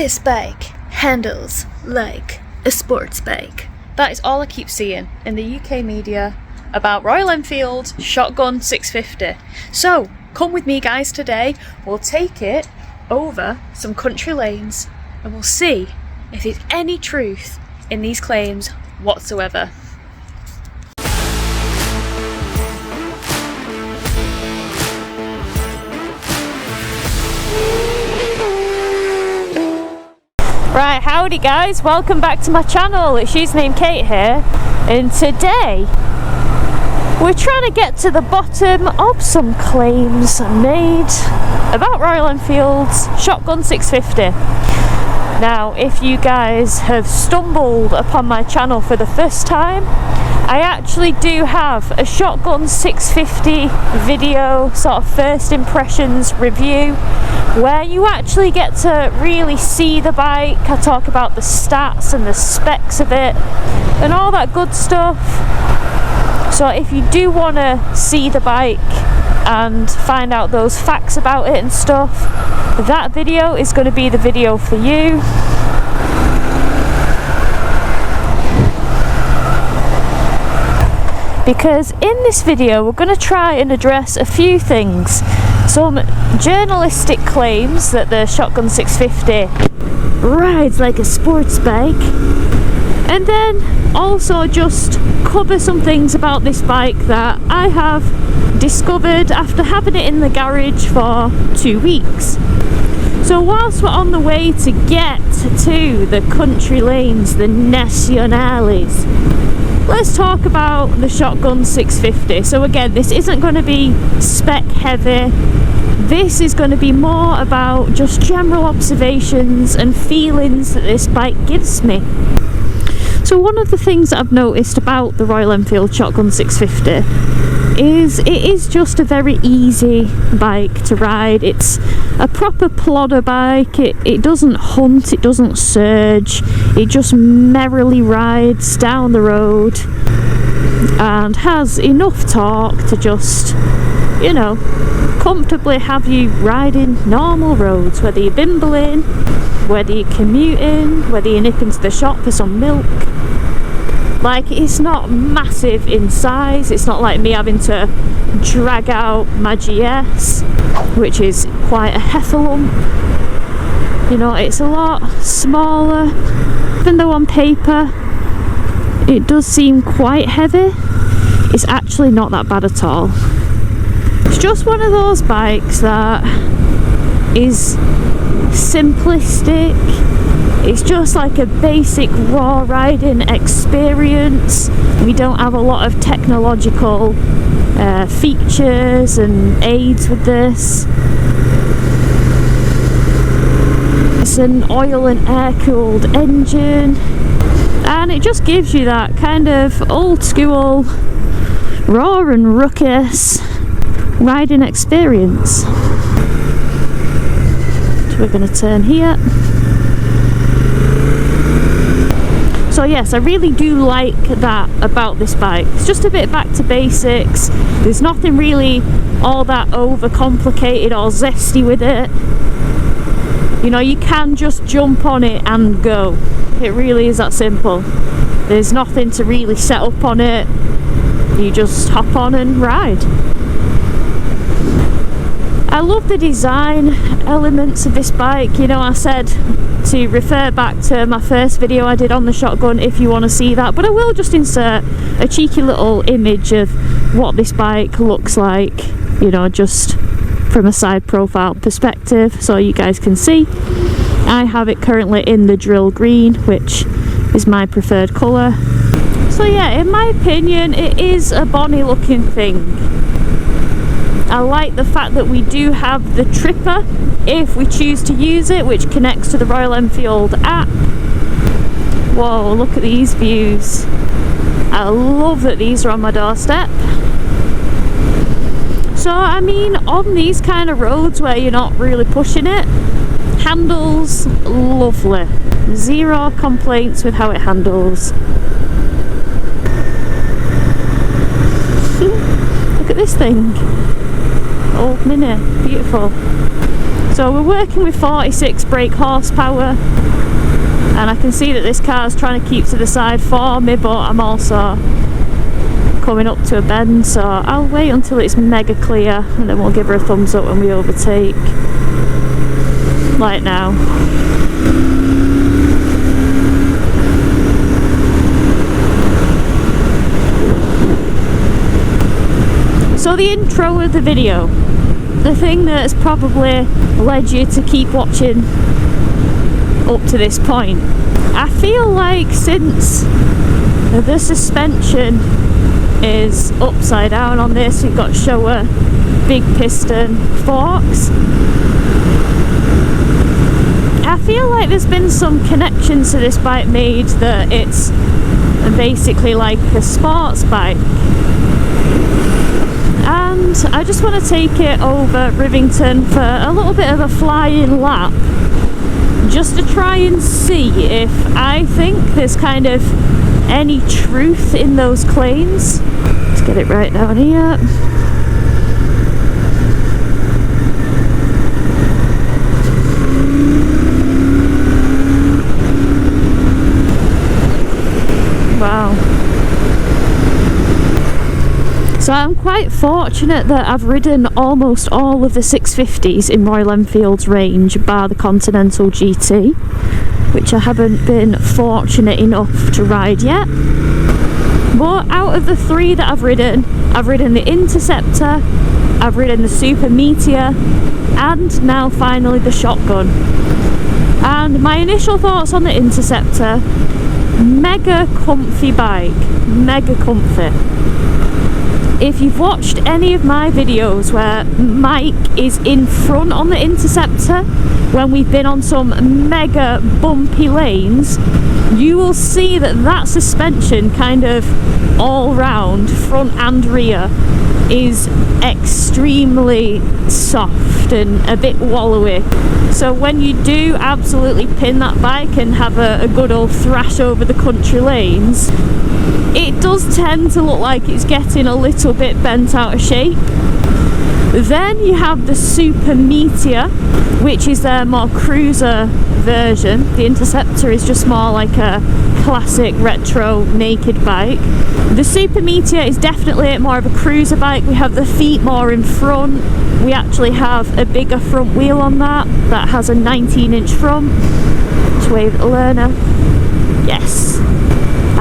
This bike handles like a sports bike. That is all I keep seeing in the UK media about Royal Enfield Shotgun 650. So come with me guys today, we'll take it over some country lanes and we'll see if there's any truth in these claims whatsoever. Right, howdy guys, welcome back to my channel. It's Usernamekate here, and today we're trying to get to the bottom of some claims made about Royal Enfield's Shotgun 650. Now, if you guys have stumbled upon my channel for the first time, I actually do have a Shotgun 650 video, sort of first impressions review, where you actually get to really see the bike. I talk about the stats and the specs of it and all that good stuff. So if you do want to see the bike and find out those facts about it and stuff, that video is going to be the video for you. Because in this video we're going to try and address a few things. Some journalistic claims that the Shotgun 650 rides like a sports bike, and then also just cover some things about this bike that I have discovered after having it in the garage for 2 weeks. So whilst we're on the way to get to the country lanes, the nationales, let's talk about the Shotgun 650. So again, this isn't going to be spec heavy. This is going to be more about just general observations and feelings that this bike gives me. So one of the things that I've noticed about the Royal Enfield Shotgun 650 is it is just a very easy bike to ride. It's a proper plodder bike. It doesn't hunt, it doesn't surge, it just merrily rides down the road and has enough torque to just, you know, comfortably have you riding normal roads, whether you're bimbling, whether you're commuting, whether you nip into the shop for some milk. Like, it's not massive in size. It's not like me having to drag out my GS, which is quite a heffalump. You know, it's a lot smaller, even though on paper it does seem quite heavy. It's actually not that bad at all. It's just one of those bikes that is simplistic. It's just like a basic raw riding experience. We don't have a lot of technological features and aids with this. It's an oil and air cooled engine, and it just gives you that kind of old school raw and ruckus riding experience. So we're going to turn here. So yes, I really do like that about this bike. It's just a bit back to basics. There's nothing really all that overcomplicated or zesty with it. You know, you can just jump on it and go. It really is that simple. There's nothing to really set up on it. You just hop on and ride. I love the design elements of this bike. You know, I said to refer back to my first video I did on the Shotgun if you want to see that, but I will just insert a cheeky little image of what this bike looks like, you know, just from a side profile perspective so you guys can see. I have it currently in the drill green, which is my preferred colour. So yeah, in my opinion, it is a bonny looking thing. I like the fact that we do have the tripper if we choose to use it, which connects to the Royal Enfield app. Whoa, look at these views. I love that these are on my doorstep. So I mean, on these kind of roads where you're not really pushing it, handles lovely. Zero complaints with how it handles. Look at this thing. Old Mini, beautiful. So So we're working with 46 brake horsepower, and I can see that this car's trying to keep to the side for me, but I'm also coming up to a bend, so I'll wait until it's mega clear and then we'll give her a thumbs up when we overtake, like now. So the intro of the video, the thing that has probably led you to keep watching up to this point, I feel like since the suspension is upside down on this, you've got Showa big piston forks, I feel like there's been some connections to this bike made that it's basically like a sports bike, and I just want to take it over Rivington for a little bit of a flying lap, just to try and see if I think there's kind of any truth in those claims. Let's get it right down here. Wow. So I'm quite fortunate that I've ridden almost all of the 650s in Royal Enfield's range, bar the Continental GT, which I haven't been fortunate enough to ride yet. But out of the three that I've ridden the Interceptor, I've ridden the Super Meteor, and now finally the Shotgun. And my initial thoughts on the Interceptor, mega comfy bike, mega comfy. If you've watched any of my videos where Mike is in front on the Interceptor, when we've been on some mega bumpy lanes, you will see that that suspension kind of all round, front and rear, is extremely soft and a bit wallowy. So when you do absolutely pin that bike and have a good old thrash over the country lanes, it does tend to look like it's getting a little bit bent out of shape. Then you have the Super Meteor, which is their more cruiser version. The Interceptor is just more like a classic retro naked bike. The Super Meteor is definitely more of a cruiser bike. We have the feet more in front. We actually have a bigger front wheel on that has a 19-inch front. Just wave at the learner. Yes.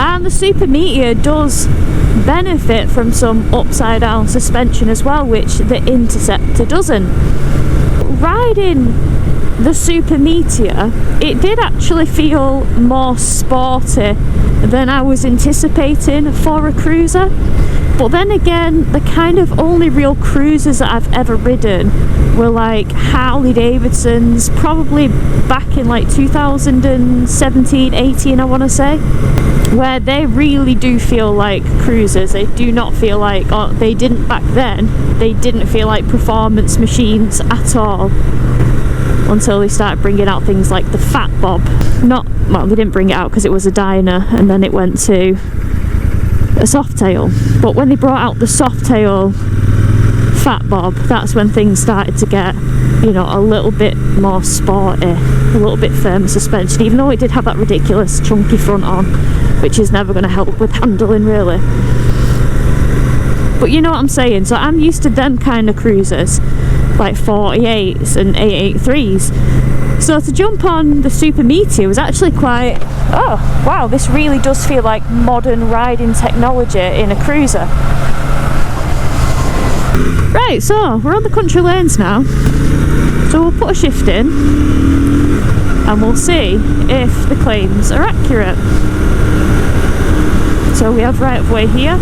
And the Super Meteor does benefit from some upside down suspension as well, which the Interceptor doesn't. Riding the Super Meteor, it did actually feel more sporty than I was anticipating for a cruiser. But then again, the kind of only real cruisers that I've ever ridden were like Harley Davidsons, probably back in like 2017, 18 I want to say, where they really do feel like cruisers. They do not feel like, or they didn't back then, they didn't feel like performance machines at all, until they started bringing out things like the Fat Bob. Well, they didn't bring it out because it was a Dyna, and then it went to a Softail. But when they brought out the Softail Fat Bob, that's when things started to get, you know, a little bit more sporty, a little bit firmer suspension, even though it did have that ridiculous chunky front on, which is never going to help with handling really. But you know what I'm saying, so I'm used to them kind of cruisers, like 48s and 883s. So to jump on the Super Meteor was actually quite, oh wow, this really does feel like modern riding technology in a cruiser. Right, so we're on the country lanes now, so we'll put a shift in and we'll see if the claims are accurate. So we have right of way here.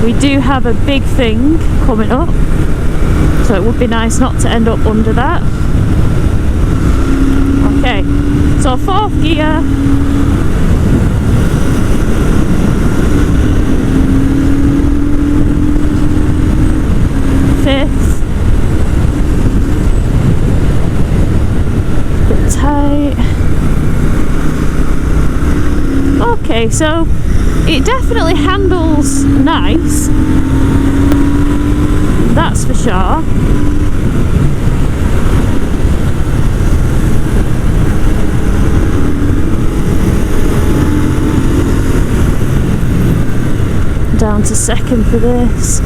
We do have a big thing coming up, so it would be nice not to end up under that. Okay, so fourth gear. Fifth. Bit tight. Okay, so it definitely handles nice, that's for sure. Down to second for this.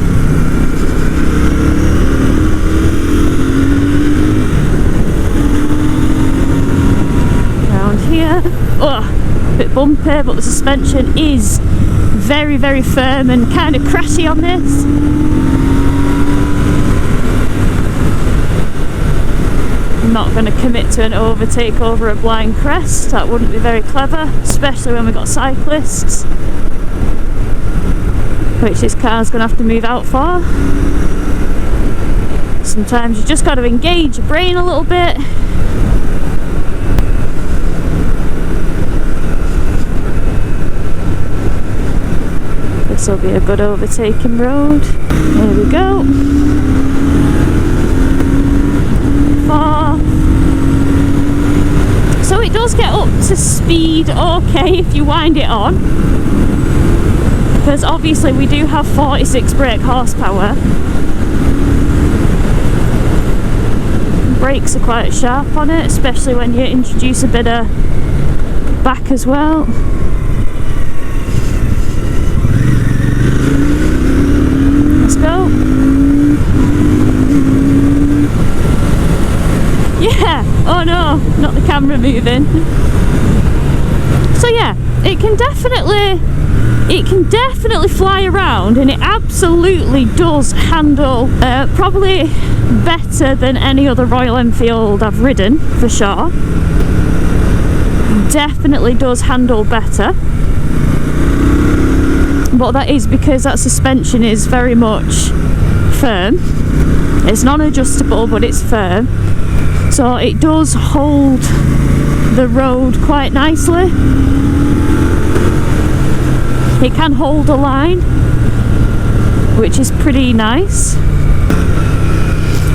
Round here. Oh, a bit bumpy, but the suspension is very, very firm and kind of crashy on this. I'm not going to commit to an overtake over a blind crest. That wouldn't be very clever, especially when we've got cyclists, which this car's going to have to move out for. Sometimes you just got to engage your brain a little bit. This will be a good overtaking road. There we go. 4. So it does get up to speed okay if you wind it on, because obviously we do have 46 brake horsepower. Brakes are quite sharp on it, especially when you introduce a bit of back as well. Let's go. Yeah! Oh no, not the camera moving. So yeah, it can definitely fly around, and it absolutely does handle probably better than any other Royal Enfield I've ridden, for sure. Definitely does handle better, but that is because that suspension is very much firm. It's non-adjustable, but it's firm, so it does hold the road quite nicely. It can hold a line, which is pretty nice.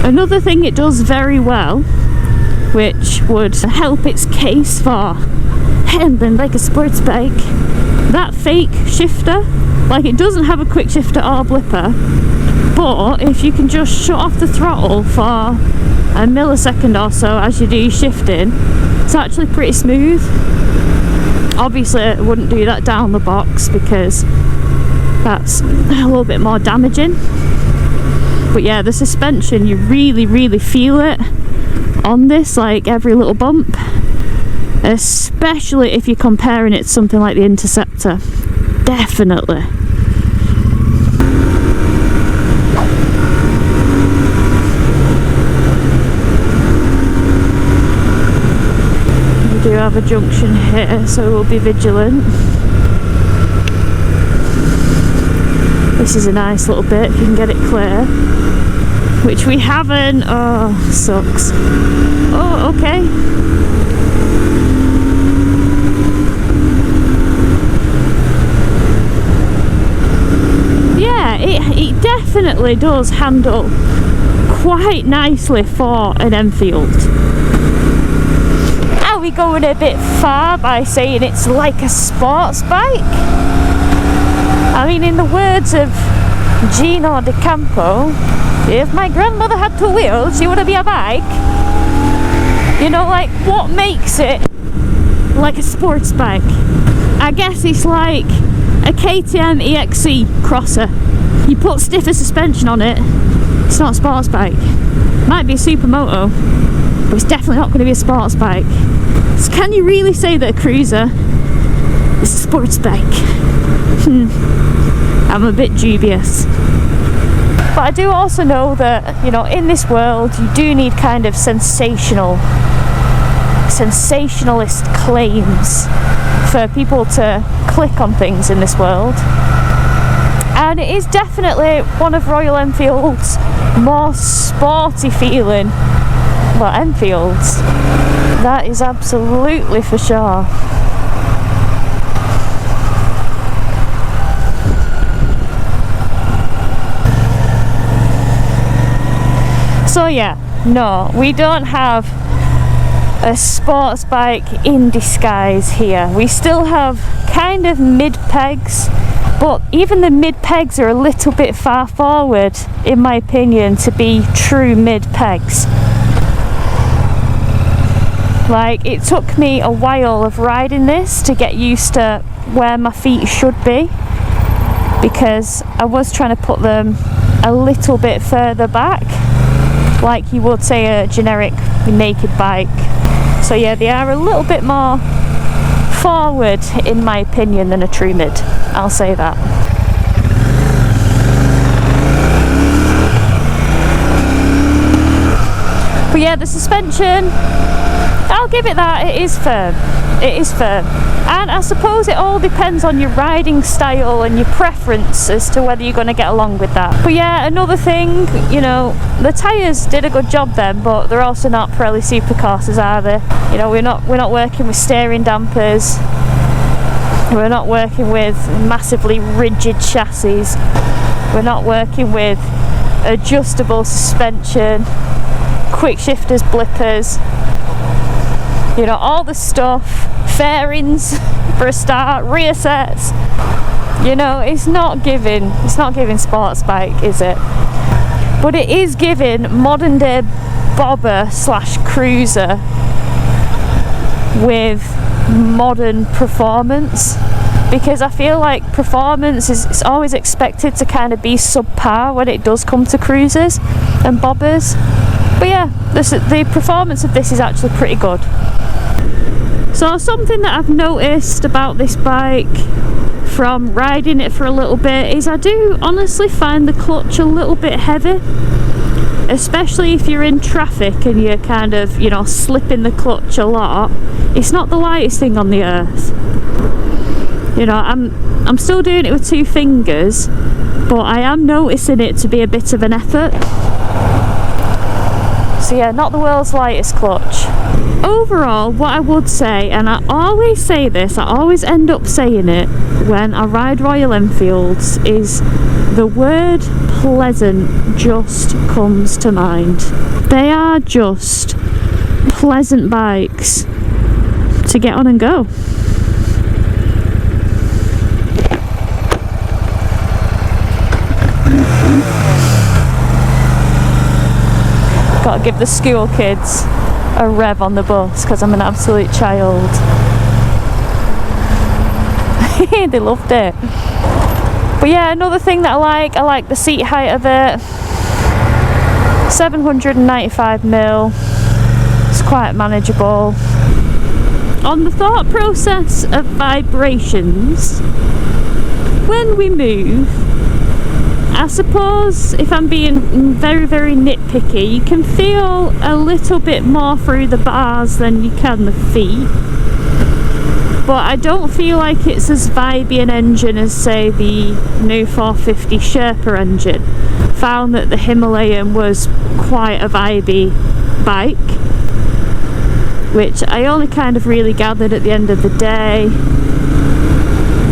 Another thing it does very well, which would help its case for handling like a sports bike, that fake shifter. Like, it doesn't have a quick shifter or blipper, but if you can just shut off the throttle for a millisecond or so as you do shifting, it's actually pretty smooth. Obviously I wouldn't do that down the box because that's a little bit more damaging, but yeah, the suspension, you really feel it on this, like every little bump, especially if you're comparing it to something like the Interceptor. Definitely. We do have a junction here, so we'll be vigilant. This is a nice little bit if you can get it clear, which we haven't. Oh, sucks. Oh, okay. Yeah, it definitely does handle quite nicely for an Enfield. Are we going a bit far by saying it's like a sports bike? I mean, in the words of Gino De Campo, if my grandmother had two wheels, she would be a bike. You know, like, what makes it like a sports bike? I guess it's like a KTM EXC crosser. You put stiffer suspension on it, it's not a sports bike. Might be a supermoto, but it's definitely not going to be a sports bike. So can you really say that a cruiser is a sports bike? I'm a bit dubious. But I do also know that, you know, in this world you do need kind of sensationalist claims for people to click on things in this world. And it is definitely one of Royal Enfield's more sporty feeling, well, Enfields. That is absolutely for sure. So yeah, no, we don't have a sports bike in disguise here. We still have kind of mid pegs, but even the mid pegs are a little bit far forward, in my opinion, to be true mid pegs. Like, it took me a while of riding this to get used to where my feet should be, because I was trying to put them a little bit further back, like you would say a generic naked bike. So yeah, they are a little bit more forward, in my opinion, than a true mid. I'll say that. But yeah, the suspension, I'll give it that, it is firm. It is firm. And I suppose it all depends on your riding style and your preference as to whether you're going to get along with that. But yeah, another thing, you know, the tyres did a good job then, but they're also not Pirelli Supercourses, are they? You know, we're not working with steering dampers. We're not working with massively rigid chassis. We're not working with adjustable suspension, quick shifters, blippers, you know, all the stuff, fairings for a start, rear sets. You know, it's not giving sports bike, is it? But it is giving modern day bobber / cruiser with modern performance, because I feel like performance is always expected to kind of be subpar when it does come to cruisers and bobbers. But yeah, the performance of this is actually pretty good. So something that I've noticed about this bike from riding it for a little bit is I do honestly find the clutch a little bit heavy, especially if you're in traffic and you're kind of, you know, slipping the clutch a lot. It's not the lightest thing on the earth. You know, I'm still doing it with 2 fingers, but I am noticing it to be a bit of an effort. So yeah, not the world's lightest clutch. Overall, what I would say, and I always say this, I always end up saying it when I ride Royal Enfields, is the word pleasant just comes to mind. They are just pleasant bikes to get on and go. Gotta give the school kids a rev on the bus because I'm an absolute child. They loved it. But yeah, another thing that I like the seat height of it. 795mm. It's quite manageable. On the thought process of vibrations, when we move, I suppose if I'm being very, very nitpicky, you can feel a little bit more through the bars than you can the feet. But I don't feel like it's as vibey an engine as, say, the new 450 Sherpa engine. Found that the Himalayan was quite a vibey bike, which I only kind of really gathered at the end of the day.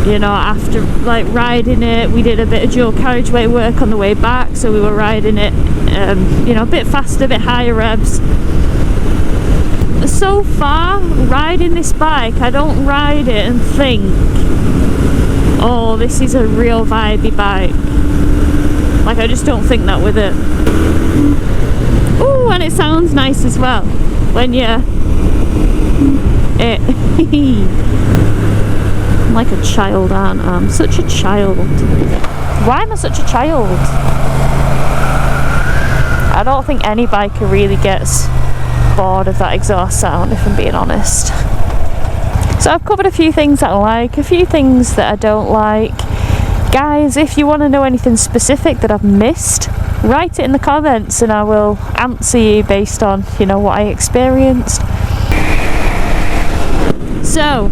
You know, after like riding it, we did a bit of dual carriageway work on the way back, so we were riding it, you know, a bit faster, a bit higher revs. So far, riding this bike, I don't ride it and think, oh, this is a real vibey bike. Like, I just don't think that with it. Ooh, and it sounds nice as well when you're I'm like a child, aren't I? I'm such a child. Why am I such a child? I don't think any biker really gets bored of that exhaust sound, if I'm being honest. So I've covered a few things that I like, a few things that I don't like. Guys, if you want to know anything specific that I've missed, write it in the comments and I will answer you based on, you know, what I experienced. So,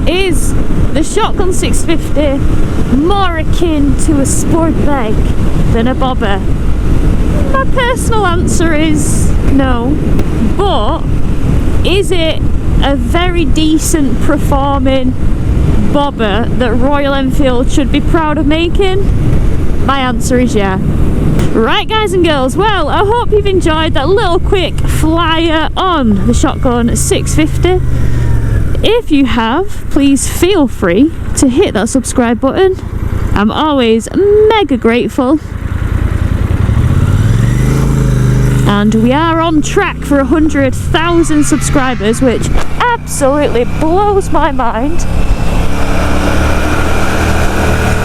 is the Shotgun 650 more akin to a sport bike than a bobber? My personal answer is no. But is it a very decent performing bobber that Royal Enfield should be proud of making? My answer is yeah. Right guys and girls, well, I hope you've enjoyed that little quick flyer on the Shotgun 650. If you have, please feel free to hit that subscribe button. I'm always mega grateful. And we are on track for 100,000 subscribers, which absolutely blows my mind.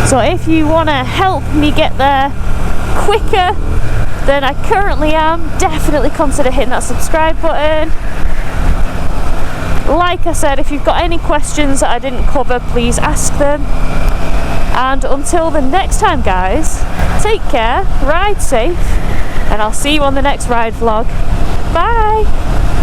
So if you want to help me get there quicker than I currently am, definitely consider hitting that subscribe button. Like I said, if you've got any questions that I didn't cover, please ask them. And until the next time guys, take care, ride safe, and I'll see you on the next ride vlog. Bye!